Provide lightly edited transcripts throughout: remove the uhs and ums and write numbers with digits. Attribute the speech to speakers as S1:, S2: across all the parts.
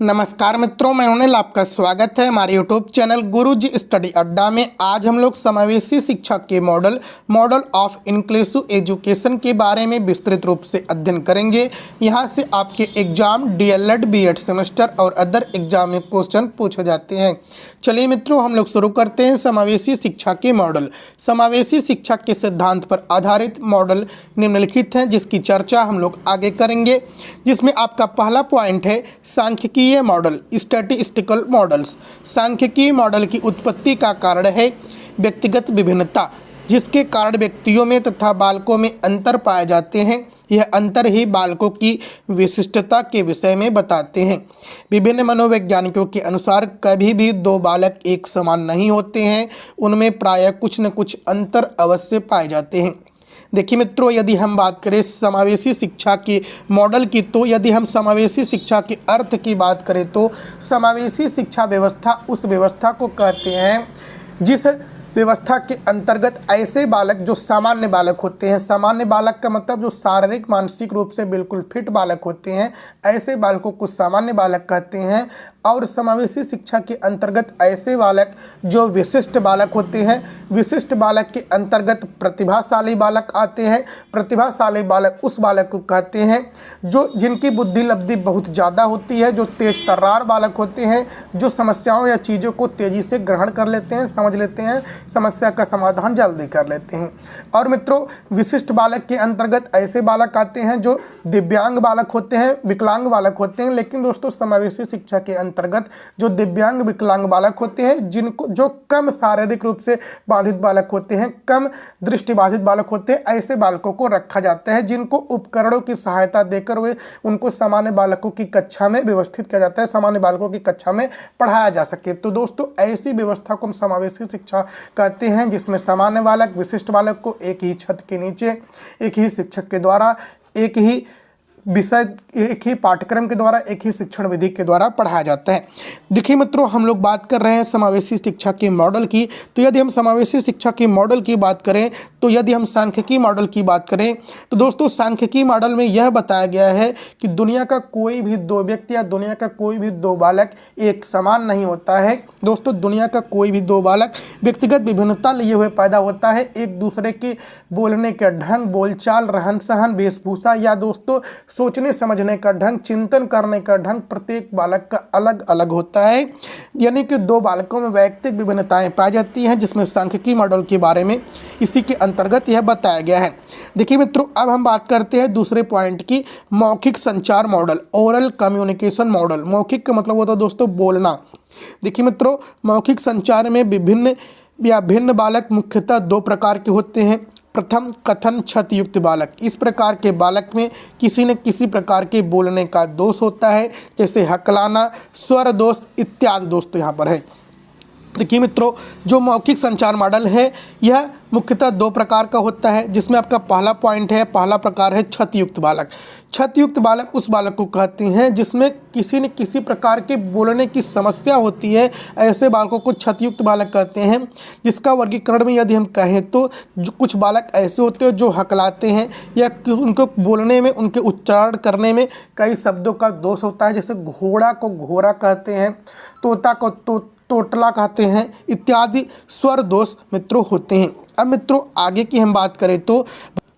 S1: नमस्कार मित्रों, मैं अनिल, आपका स्वागत है हमारे यूट्यूब चैनल गुरुजी स्टडी अड्डा में। आज हम लोग समावेशी शिक्षा के मॉडल ऑफ इंक्लूसिव एजुकेशन के बारे में विस्तृत रूप से अध्ययन करेंगे। यहां से आपके एग्जाम डीएलएड बीएड सेमेस्टर और अदर एग्जाम में क्वेश्चन पूछे जाते हैं। चलिए मित्रों, हम लोग शुरू करते हैं समावेशी शिक्षा के मॉडल। समावेशी शिक्षा के सिद्धांत पर आधारित मॉडल निम्नलिखित हैं, जिसकी चर्चा हम लोग आगे करेंगे। जिसमें आपका पहला पॉइंट है सांख्यिकीय मॉडल, स्टैटिस्टिकल मॉडल्स। सांख्यिकीय मॉडल की उत्पत्ति का कारण है व्यक्तिगत विभिन्नता, जिसके कारण व्यक्तियों में तथा बालकों में अंतर पाए जाते हैं। यह अंतर ही बालकों की विशिष्टता के विषय में बताते हैं। विभिन्न मनोवैज्ञानिकों के अनुसार कभी भी दो बालक एक समान नहीं होते हैं, उनमें प्रायः कुछ न कुछ अंतर अवश्य पाए जाते हैं। देखिए मित्रों, यदि हम बात करें समावेशी शिक्षा के मॉडल की, तो यदि हम समावेशी शिक्षा के अर्थ की बात करें तो समावेशी शिक्षा व्यवस्था उस व्यवस्था को कहते हैं जिस व्यवस्था के अंतर्गत ऐसे बालक जो सामान्य बालक होते हैं, सामान्य बालक का मतलब जो शारीरिक मानसिक रूप से बिल्कुल फिट बालक होते हैं, ऐसे बालकों को सामान्य बालक कहते हैं। और समावेशी शिक्षा के अंतर्गत ऐसे बालक जो विशिष्ट बालक होते हैं, विशिष्ट बालक के अंतर्गत प्रतिभाशाली बालक आते हैं। प्रतिभाशाली बालक उस बालक को कहते हैं जो जिनकी बुद्धि लब्धि बहुत ज़्यादा होती है, जो तेज तर्रार बालक होते हैं, जो समस्याओं या चीज़ों को तेज़ी से ग्रहण कर लेते हैं, समझ लेते हैं, समस्या का समाधान जल्दी कर लेते हैं। और मित्रों, विशिष्ट बालक के अंतर्गत ऐसे बालक आते हैं जो दिव्यांग बालक होते हैं, विकलांग बालक होते हैं। लेकिन दोस्तों, समावेशी शिक्षा के अंतर्गत जो दिव्यांग विकलांग बालक होते हैं, जिनको जो कम शारीरिक रूप से बाधित बालक होते हैं, कम दृष्टि बाधित बालक होते हैं, ऐसे बालकों को रखा जाता है, जिनको उपकरणों की सहायता देकर वे उनको सामान्य बालकों की कक्षा में व्यवस्थित किया जाता है, सामान्य बालकों की कक्षा में पढ़ाया जा सके। तो दोस्तों, ऐसी व्यवस्था को हम समावेशी शिक्षा कहते हैं, जिसमें सामान्य बालक विशिष्ट बालक को एक ही छत के नीचे एक ही शिक्षक के द्वारा एक ही विषय एक ही पाठ्यक्रम के द्वारा एक ही शिक्षण विधि के द्वारा पढ़ाया जाता है। देखिए मित्रों, हम लोग बात कर रहे हैं समावेशी शिक्षा के मॉडल की। तो यदि हम समावेशी शिक्षा के मॉडल की बात करें, तो यदि हम सांख्यिकी मॉडल की बात करें, तो दोस्तों सांख्यिकी मॉडल में यह बताया गया है कि दुनिया का कोई भी दो व्यक्ति या दुनिया का कोई भी दो बालक एक समान नहीं होता है। दोस्तों, दुनिया का कोई भी दो बालक व्यक्तिगत विभिन्नता लिए हुए पैदा होता है। एक दूसरे के बोलने का ढंग, बोलचाल, रहन सहन, वेशभूषा या दोस्तों सोचने समझने का ढंग, चिंतन करने का ढंग प्रत्येक बालक का अलग अलग होता है। यानी कि दो बालकों में वैयक्तिक विभिन्नताएं पाई जाती हैं, जिसमें सांख्यिकी मॉडल के बारे में इसी के अंतर्गत यह बताया गया है। देखिए मित्रों, अब हम बात करते हैं दूसरे पॉइंट की, मौखिक संचार मॉडल, ओरल कम्युनिकेशन मॉडल। मौखिक का मतलब होता है दोस्तों बोलना। देखिए मित्रों, मौखिक संचार में विभिन्न या भिन्न बालक मुख्यतः दो प्रकार के होते हैं। प्रथम, कथन छत युक्त बालक। इस प्रकार के बालक में किसी न किसी प्रकार के बोलने का दोष होता है, जैसे हकलाना, स्वर दोष इत्यादि दोस्तों यहाँ पर है। देखिए मित्रों, जो मौखिक संचार मॉडल है यह मुख्यतः दो प्रकार का होता है, जिसमें आपका पहला पॉइंट है, पहला प्रकार है छतयुक्त बालक। छतयुक्त बालक उस बालक को कहते हैं जिसमें किसी न किसी प्रकार के बोलने की समस्या होती है, ऐसे बालकों को छतयुक्त बालक कहते हैं। जिसका वर्गीकरण में यदि हम कहें तो कुछ बालक ऐसे होते हैं जो हकलाते हैं या उनको बोलने में, उनके उच्चारण करने में कई शब्दों का दोष होता है, जैसे घोड़ा को घोड़ा कहते हैं, तोता को तोतला कहते हैं इत्यादि स्वर दोष मित्रों होते हैं। अब मित्रों आगे की हम बात करें तो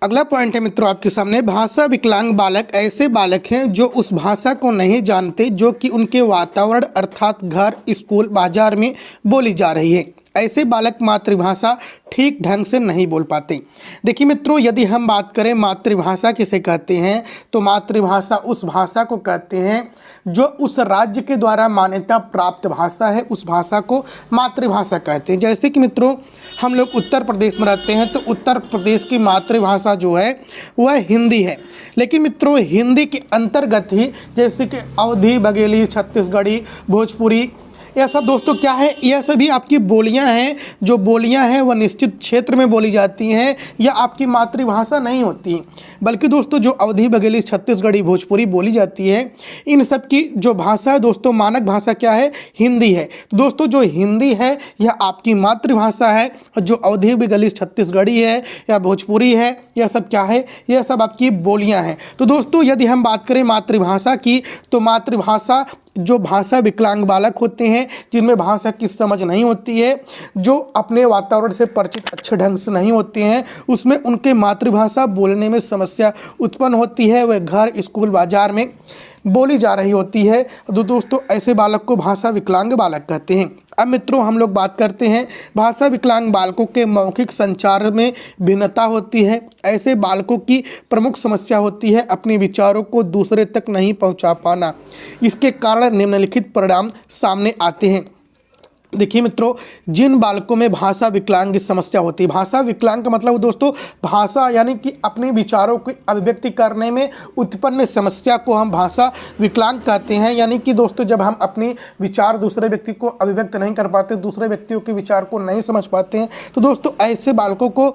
S1: अगला पॉइंट है मित्रों आपके सामने, भाषा विकलांग बालक। ऐसे बालक हैं जो उस भाषा को नहीं जानते जो कि उनके वातावरण अर्थात घर, स्कूल, बाजार में बोली जा रही है। ऐसे बालक मातृभाषा ठीक ढंग से नहीं बोल पाते। देखिए मित्रों, यदि हम बात करें मातृभाषा किसे कहते हैं, तो मातृभाषा उस भाषा को कहते हैं जो उस राज्य के द्वारा मान्यता प्राप्त भाषा है, उस भाषा को मातृभाषा कहते हैं। जैसे कि मित्रों हम लोग उत्तर प्रदेश में रहते हैं, तो उत्तर प्रदेश की मातृभाषा जो है वह हिंदी है। लेकिन मित्रों हिंदी के अंतर्गत ही जैसे कि अवधी, बघेली, छत्तीसगढ़ी, भोजपुरी, यह सब दोस्तों क्या है, यह सभी आपकी बोलियां हैं। जो बोलियां हैं वह निश्चित क्षेत्र में बोली जाती हैं या आपकी मातृभाषा नहीं होती, बल्कि दोस्तों जो अवधी, बघेली, छत्तीसगढ़ी, भोजपुरी बोली जाती है, इन सब की जो भाषा है दोस्तों, मानक भाषा क्या है, हिंदी है। तो दोस्तों जो हिंदी है यह आपकी मातृभाषा है, और जो अवधी, बघेली, छत्तीसगढ़ी है या भोजपुरी है यह सब क्या है, यह सब आपकी बोलियां हैं। तो दोस्तों यदि हम बात करें मातृभाषा की, तो मातृभाषा जो भाषा विकलांग बालक होते हैं, जिनमें भाषा की समझ नहीं होती है, जो अपने वातावरण से परिचित अच्छे ढंग से नहीं होते हैं, उसमें उनके मातृभाषा बोलने में समस्या उत्पन्न होती है। वह घर, स्कूल, बाजार में बोली जा रही होती है। तो दोस्तों ऐसे बालक को भाषा विकलांग बालक कहते हैं। अब मित्रों हम लोग बात करते हैं भाषा विकलांग बालकों के मौखिक संचार में भिन्नता होती है। ऐसे बालकों की प्रमुख समस्या होती है अपने विचारों को दूसरे तक नहीं पहुंचा पाना। इसके कारण निम्नलिखित परिणाम सामने आते हैं। देखिए मित्रों, जिन बालकों में भाषा विकलांग की समस्या होती है, भाषा विकलांग का मतलब दोस्तों भाषा यानी कि अपने विचारों की अभिव्यक्ति करने में उत्पन्न समस्या को हम भाषा विकलांग कहते हैं। यानी कि दोस्तों जब हम अपने विचार दूसरे व्यक्ति को अभिव्यक्त नहीं कर पाते, दूसरे व्यक्तियों के विचार को नहीं समझ पाते हैं, तो दोस्तों ऐसे बालकों को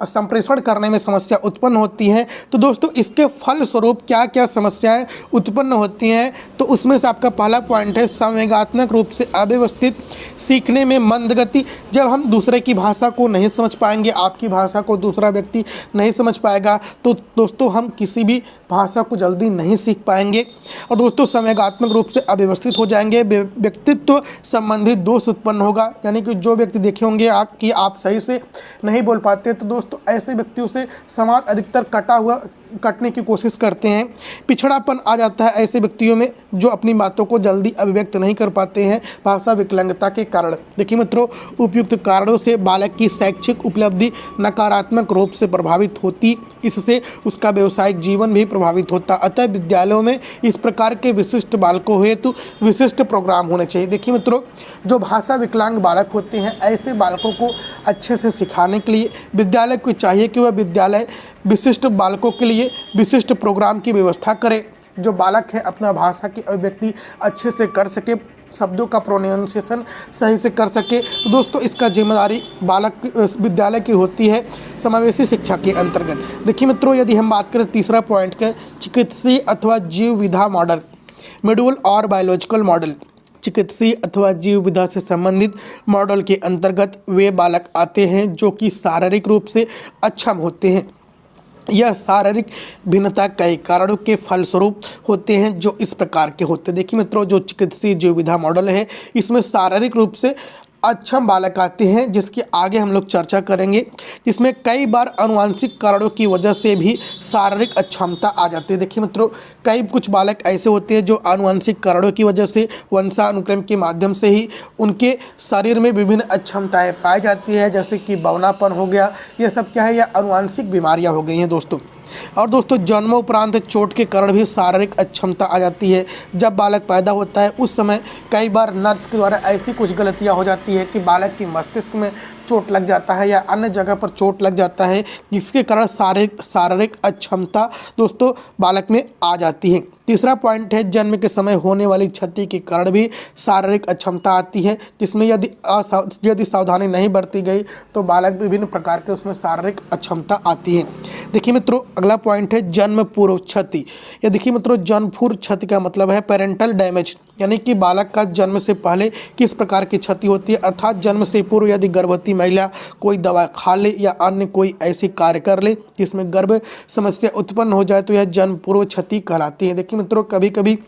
S1: संप्रेषण करने में समस्या उत्पन्न होती है। तो दोस्तों इसके फलस्वरूप क्या क्या समस्याएं उत्पन्न होती हैं, तो उसमें से आपका पहला पॉइंट है संवेगात्मक रूप से अव्यवस्थित, सीखने में मंद गति। जब हम दूसरे की भाषा को नहीं समझ पाएंगे, आपकी भाषा को दूसरा व्यक्ति नहीं समझ पाएगा, तो दोस्तों हम किसी भी भाषा को जल्दी नहीं सीख पाएंगे। और दोस्तों संवेगात्मक रूप से अव्यवस्थित हो जाएंगे, व्यक्तित्व संबंधी दोष उत्पन्न होगा। यानी कि जो व्यक्ति देखे होंगे आप सही से नहीं बोल पाते, तो दोस्तों ऐसे व्यक्तियों से समाज अधिकतर कटने की कोशिश करते हैं। पिछड़ापन आ जाता है ऐसे व्यक्तियों में जो अपनी बातों को जल्दी अभिव्यक्त नहीं कर पाते हैं भाषा विकलांगता के कारण। देखिए मित्रों, उपयुक्त कारणों से बालक की शैक्षिक उपलब्धि नकारात्मक रूप से प्रभावित होती, इससे उसका व्यवसायिक जीवन भी प्रभावित होता। अतः विद्यालयों में इस प्रकार के विशिष्ट बालकों हेतु विशिष्ट प्रोग्राम होने चाहिए। देखिए मित्रों, जो भाषा विकलांग बालक होते हैं, ऐसे बालकों को अच्छे से सिखाने के लिए विद्यालय को चाहिए कि वह विद्यालय विशिष्ट बालकों के लिए विशिष्ट प्रोग्राम की व्यवस्था करे। जो बालक है अपना भाषा की अभिव्यक्ति अच्छे से कर सके, शब्दों का प्रोनाउंसिएशन सही से कर सके। तो दोस्तों इसका जिम्मेदारी विद्यालय की होती है समावेशी शिक्षा के अंतर्गत। देखिए मित्रों, यदि हम बात करें तीसरा पॉइंट के चिकित्सीय अथवा जीव विधा मॉडल, मेडुअल और बायोलॉजिकल मॉडल। चिकित्सीय अथवा जीव विधा से संबंधित मॉडल के अंतर्गत वे बालक आते हैं जो कि शारीरिक रूप से अक्षम होते हैं। यह शारीरिक भिन्नता कई कारणों के फलस्वरूप होते हैं जो इस प्रकार के होते हैं। देखिए मित्रों, जो चिकित्सीय जीव विधा मॉडल है, इसमें शारीरिक रूप से अक्षम बालक आते हैं, जिसकी आगे हम लोग चर्चा करेंगे। जिसमें कई बार आनुवंशिक कारणों की वजह से भी शारीरिक अक्षमता आ जाती है। देखिए मित्रों, कुछ बालक ऐसे होते हैं जो आनुवंशिक कारणों की वजह से वंशानुक्रम के माध्यम से ही उनके शरीर में विभिन्न अक्षमताएं पाई जाती है, जैसे कि बौनापन हो गया। यह सब क्या है, यह आनुवंशिक बीमारियां हो गई हैं दोस्तों। और दोस्तों जन्मोपरांत चोट के कारण भी शारीरिक अक्षमता आ जाती है। जब बालक पैदा होता है उस समय कई बार नर्स के द्वारा ऐसी कुछ गलतियां हो जाती है कि बालक की मस्तिष्क में चोट लग जाता है या अन्य जगह पर चोट लग जाता है, जिसके कारण शारीरिक अक्षमता दोस्तों बालक में आ जाती है। तीसरा पॉइंट है जन्म के समय होने वाली क्षति के कारण भी शारीरिक अक्षमता आती है, जिसमें यदि सावधानी नहीं बरती गई तो बालक विभिन्न प्रकार के उसमें शारीरिक अक्षमता आती है। देखिए मित्रों, अगला पॉइंट है जन्म पूर्व क्षति। या देखिए मित्रों, जन्म पूर्व क्षति का मतलब है पेरेंटल डैमेज, यानी कि बालक का जन्म से पहले किस प्रकार की क्षति होती है। अर्थात जन्म से पूर्व यदि गर्भवती महिला कोई दवा खा ले या अन्य कोई ऐसी कार्य कर ले जिसमें गर्भ समस्या उत्पन्न हो जाए तो यह जन्म पूर्व क्षति कहलाती है। देखिए मित्रों, कभी कभी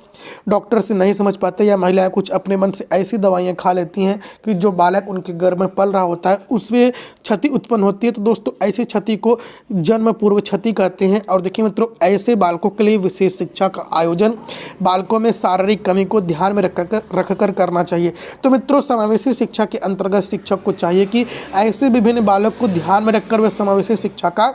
S1: डॉक्टर से नहीं समझ पाते या महिलाएं कुछ अपने मन से ऐसी दवाइयां खा लेती हैं कि जो बालक उनके गर्भ में पल रहा होता है उसमें क्षति उत्पन्न होती है। तो दोस्तों ऐसी क्षति को जन्म पूर्व क्षति कहते हैं। और देखिए मित्रों, ऐसे बालकों के लिए विशेष शिक्षा का आयोजन बालकों में शारीरिक कमी को ध्यान में रखकर करना चाहिए। तो मित्रों, समावेशी शिक्षा के अंतर्गत शिक्षक को चाहिए कि ऐसे विभिन्न बालक को ध्यान में रखकर वे समावेशी शिक्षा का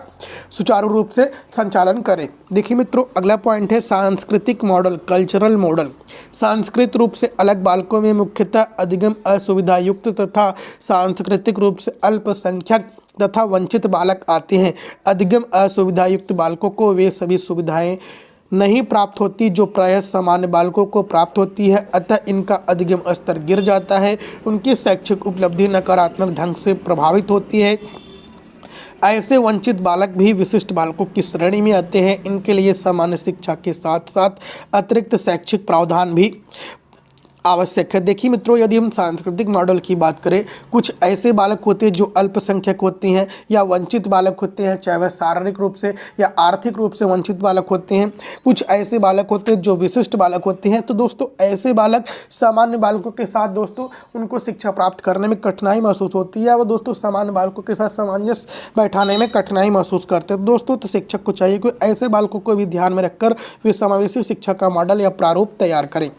S1: सुचारू रूप से संचालन करें। देखिए मित्रों, अगला पॉइंट है सांस्कृतिक मॉडल, कल्चरल मॉडल। सांस्कृतिक रूप से अलग बालकों में मुख्यतः अधिगम असुविधा युक्त तथा सांस्कृतिक रूप से अल्पसंख्यक तथा वंचित बालक आते हैं। अधिगम असुविधा युक्त बालकों को वे सभी सुविधाएं नहीं प्राप्त होती जो प्रायः सामान्य बालकों को प्राप्त होती है, अतः इनका अधिगम स्तर गिर जाता है, उनकी शैक्षिक उपलब्धि नकारात्मक ढंग से प्रभावित होती है। ऐसे वंचित बालक भी विशिष्ट बालकों की श्रेणी में आते हैं। इनके लिए सामान्य शिक्षा के साथ साथ अतिरिक्त शैक्षिक प्रावधान भी आवश्यक है। देखिए मित्रों, यदि हम सांस्कृतिक मॉडल की बात करें, कुछ ऐसे बालक होते हैं जो अल्पसंख्यक होते हैं या वंचित बालक होते हैं, चाहे वह शारीरिक रूप से या आर्थिक रूप से वंचित बालक होते हैं। कुछ ऐसे बालक होते हैं जो विशिष्ट बालक होते हैं। तो दोस्तों ऐसे बालक सामान्य बालकों के साथ दोस्तों उनको शिक्षा प्राप्त करने में कठिनाई महसूस होती है। वो दोस्तों सामान्य बालकों के साथ सामंजस्य बैठाने में कठिनाई महसूस करते हैं। दोस्तों तो शिक्षक को चाहिए कि ऐसे बालकों को भी ध्यान में रखकर वे समावेशी शिक्षा का मॉडल या प्रारूप तैयार करें।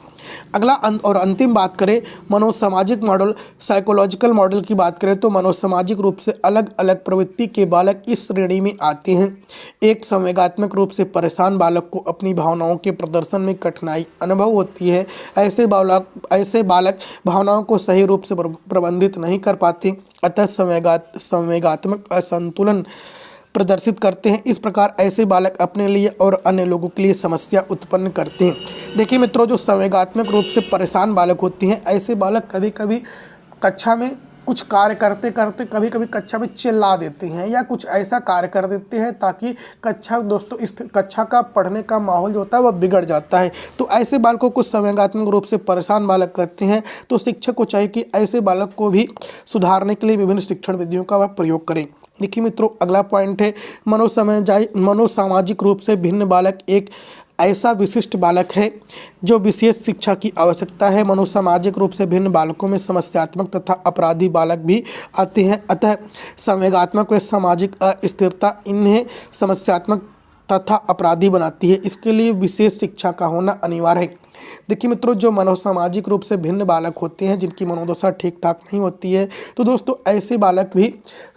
S1: अगला और अंतिम बात करें मनोसामाजिक मॉडल, साइकोलॉजिकल मॉडल की बात करें तो मनोसामाजिक रूप से अलग अलग प्रवृत्ति के बालक इस श्रेणी में आते हैं। एक संवेगात्मक रूप से परेशान बालक को अपनी भावनाओं के प्रदर्शन में कठिनाई अनुभव होती है। ऐसे बालक भावनाओं को सही रूप से प्रबंधित नहीं कर पाते, अतः संवेगात्मक असंतुलन प्रदर्शित करते हैं। इस प्रकार ऐसे बालक अपने लिए और अन्य लोगों के लिए समस्या उत्पन्न करते हैं। देखिए मित्रों, जो संवेगात्मक रूप से परेशान बालक होते हैं, ऐसे बालक कभी कभी कक्षा में कुछ कार्य करते करते कभी कभी कक्षा में चिल्ला देते हैं या कुछ ऐसा कार्य कर देते हैं ताकि इस कक्षा का पढ़ने का माहौल जो होता है वह बिगड़ जाता है। तो ऐसे बालकों को संवेगात्मक रूप से परेशान बालक कहते हैं। तो शिक्षक को चाहिए कि ऐसे बालक को भी सुधारने के लिए विभिन्न शिक्षण विधियों का वह प्रयोग करें। देखिए मित्रों, अगला पॉइंट है मनोसामाजिक रूप से भिन्न बालक एक ऐसा विशिष्ट बालक है जो विशेष शिक्षा की आवश्यकता है। मनोसामाजिक रूप से भिन्न बालकों में समस्यात्मक तथा अपराधी बालक भी आते हैं, अतः संवेगात्मक व सामाजिक अस्थिरता इन्हें समस्यात्मक तथा अपराधी बनाती है। इसके लिए विशेष शिक्षा का होना अनिवार्य है। देखिए मित्रों, जो मनोसामाजिक रूप से भिन्न बालक होते हैं जिनकी मनोदशा ठीक ठाक नहीं होती है, तो दोस्तों ऐसे बालक भी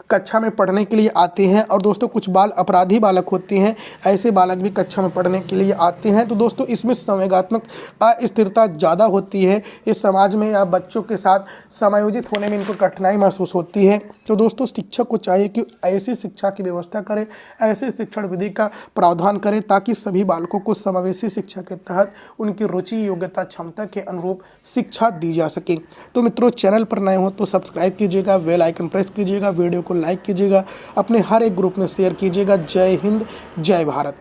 S1: कक्षा में पढ़ने के लिए आते हैं। और दोस्तों कुछ बाल अपराधी बालक होते हैं, ऐसे बालक भी कक्षा में पढ़ने के लिए आते हैं। तो दोस्तों इसमें संवेगात्मक अस्थिरता ज़्यादा होती है। इस समाज में या बच्चों के साथ समायोजित होने में इनको कठिनाई महसूस होती है। तो दोस्तों शिक्षक को चाहिए कि ऐसी शिक्षा की व्यवस्था करें, ऐसे शिक्षण विधि का प्रावधान करें ताकि सभी बालकों को समावेशी शिक्षा के तहत उनकी रुचि, योग्यता, क्षमता के अनुरूप शिक्षा दी जा सके। तो मित्रों, चैनल पर नए हो तो सब्सक्राइब कीजिएगा, बेल आइकन प्रेस कीजिएगा, वीडियो को लाइक कीजिएगा, अपने हर एक ग्रुप में शेयर कीजिएगा। जय हिंद, जय भारत।